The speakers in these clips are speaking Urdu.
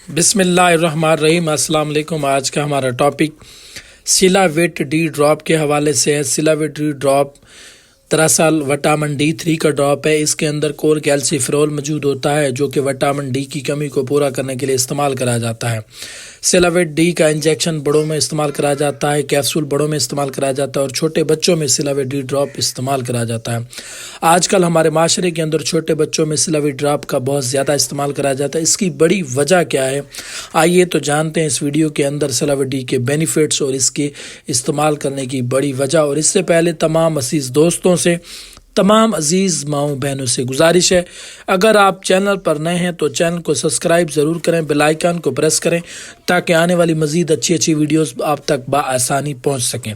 بسم اللہ الرحمن الرحیم۔ السلام علیکم۔ آج کا ہمارا ٹاپک سیلاویٹ ڈی ڈراپ کے حوالے سے ہے۔ سیلاویٹ ڈی ڈراپ دراصل وٹامن D3 کا ڈراپ ہے۔ اس کے اندر کول کیلسیفرول موجود ہوتا ہے جو کہ وٹامن ڈی کی کمی کو پورا کرنے کے لیے استعمال کرا جاتا ہے۔ سیلاویٹ ڈی کا انجیکشن بڑوں میں استعمال کرا جاتا ہے، کیپسول بڑوں میں استعمال کرا جاتا ہے اور چھوٹے بچوں میں سیلاویٹ ڈی ڈراپ استعمال کرا جاتا ہے۔ آج کل ہمارے معاشرے کے اندر چھوٹے بچوں میں سیلاویٹ ڈراپ کا بہت زیادہ استعمال کرا جاتا ہے۔ اس کی بڑی وجہ کیا ہے؟ آئیے تو جانتے ہیں اس ویڈیو کے اندر سیلاویٹ ڈی کے بینیفٹس اور اس کے استعمال کرنے کی بڑی وجہ۔ اور اس سے پہلے تمام عزیز دوستوں سے، تمام عزیز ماؤں بہنوں سے گزارش ہے، اگر آپ چینل پر نئے ہیں تو چینل کو سبسکرائب ضرور کریں، بیل آئیکن کو پریس کریں تاکہ آنے والی مزید اچھی ویڈیوز آپ تک بآسانی پہنچ سکیں۔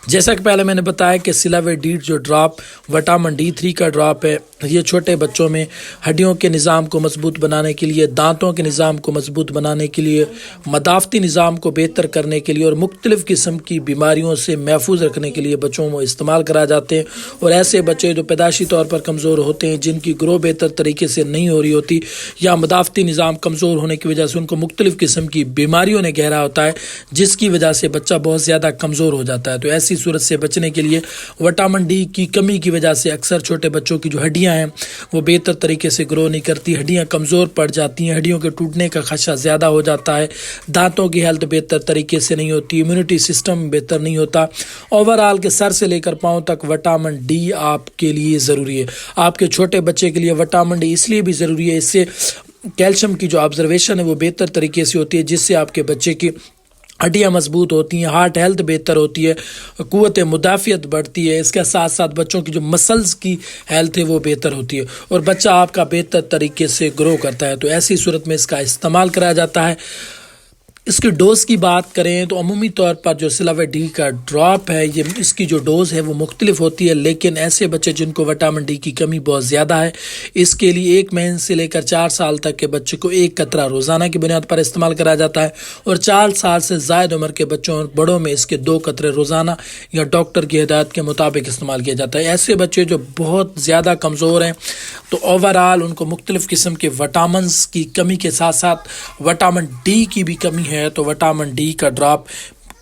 جیسا کہ پہلے میں نے بتایا کہ سیلاویٹ ڈی جو ڈراپ وٹامن D3 کا ڈراپ ہے، یہ چھوٹے بچوں میں ہڈیوں کے نظام کو مضبوط بنانے کے لیے، دانتوں کے نظام کو مضبوط بنانے کے لیے، مدافعتی نظام کو بہتر کرنے کے لیے اور مختلف قسم کی بیماریوں سے محفوظ رکھنے کے لیے بچوں کو استعمال کرا جاتے ہیں۔ اور ایسے بچے جو پیدائشی طور پر کمزور ہوتے ہیں، جن کی گرو بہتر طریقے سے نہیں ہو رہی ہوتی یا مدافعتی نظام کمزور ہونے کی وجہ سے ان کو مختلف قسم کی بیماریوں نے گھیرا ہوتا ہے، جس کی وجہ سے بچہ بہت زیادہ کمزور ہو جاتا ہے، تو ایسی صورت سے بچنے کے لیے وٹامن ڈی کی کمی کی وجہ سے اکثر چھوٹے بچوں کی جو ہڈیاں ہیں وہ بہتر طریقے سے گرو نہیں کرتی، ہڈیاں کمزور پڑ جاتی ہیں، ہڈیوں کے ٹوٹنے کا خدشہ زیادہ ہو جاتا ہے، دانتوں کی ہیلتھ بہتر طریقے سے نہیں ہوتی، امیونٹی سسٹم بہتر نہیں ہوتا۔ اوورآل کے سر سے لے کر پاؤں تک وٹامن ڈی آپ کے لیے ضروری ہے۔ آپ کے چھوٹے بچے کے لیے وٹامن ڈی اس لیے بھی ضروری ہے، اس سے کیلشیم کی جو آبزرویشن ہے وہ بہتر طریقے سے ہوتی ہے، جس سے آپ کے بچے کی ہڈیاں مضبوط ہوتی ہیں، ہارٹ ہیلتھ بہتر ہوتی ہے، قوت مدافعت بڑھتی ہے۔ اس کے ساتھ ساتھ بچوں کی جو مسلز کی ہیلتھ ہے وہ بہتر ہوتی ہے اور بچہ آپ کا بہتر طریقے سے گرو کرتا ہے، تو ایسی صورت میں اس کا استعمال کرایا جاتا ہے۔ اس کی ڈوز کی بات کریں تو عمومی طور پر جو سیلاویٹ ڈی کا ڈراپ ہے، یہ اس کی جو ڈوز ہے وہ مختلف ہوتی ہے، لیکن ایسے بچے جن کو وٹامن ڈی کی کمی بہت زیادہ ہے، اس کے لیے 1 مہینے سے لے کر 4 سال تک کے بچے کو 1 قطرہ روزانہ کی بنیاد پر استعمال کرا جاتا ہے اور 4 سال سے زائد عمر کے بچوں اور بڑوں میں اس کے 2 قطرے روزانہ یا ڈاکٹر کی ہدایت کے مطابق استعمال کیا جاتا ہے۔ ایسے بچے جو بہت زیادہ کمزور ہیں تو اوورآل ان کو مختلف قسم کے وٹامنز کی کمی کے ساتھ ساتھ وٹامن ڈی کی بھی کمی ہے، تو وٹامن ڈی کا ڈراپ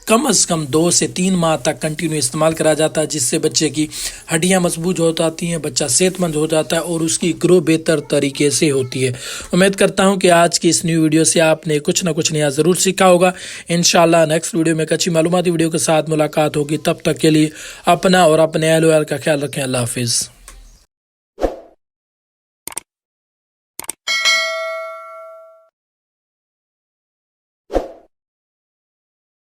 کم از کم 2 سے 3 ماہ تک کنٹینیو استعمال کرا جاتا ہے، جس سے بچے کی ہڈیاں مضبوط ہو جاتی ہیں، بچہ صحت مند ہو جاتا ہے اور اس کی گرو بہتر طریقے سے ہوتی ہے۔ امید کرتا ہوں کہ آج کی اس نیو ویڈیو سے آپ نے کچھ نہ کچھ نیا ضرور سیکھا ہوگا۔ انشاءاللہ نیکسٹ ویڈیو میں ایک اچھی معلوماتی ویڈیو کے ساتھ ملاقات ہوگی، تب تک کے لیے اپنا اور اپنے اہل و عیال کا خیال رکھیں۔ اللہ حافظ۔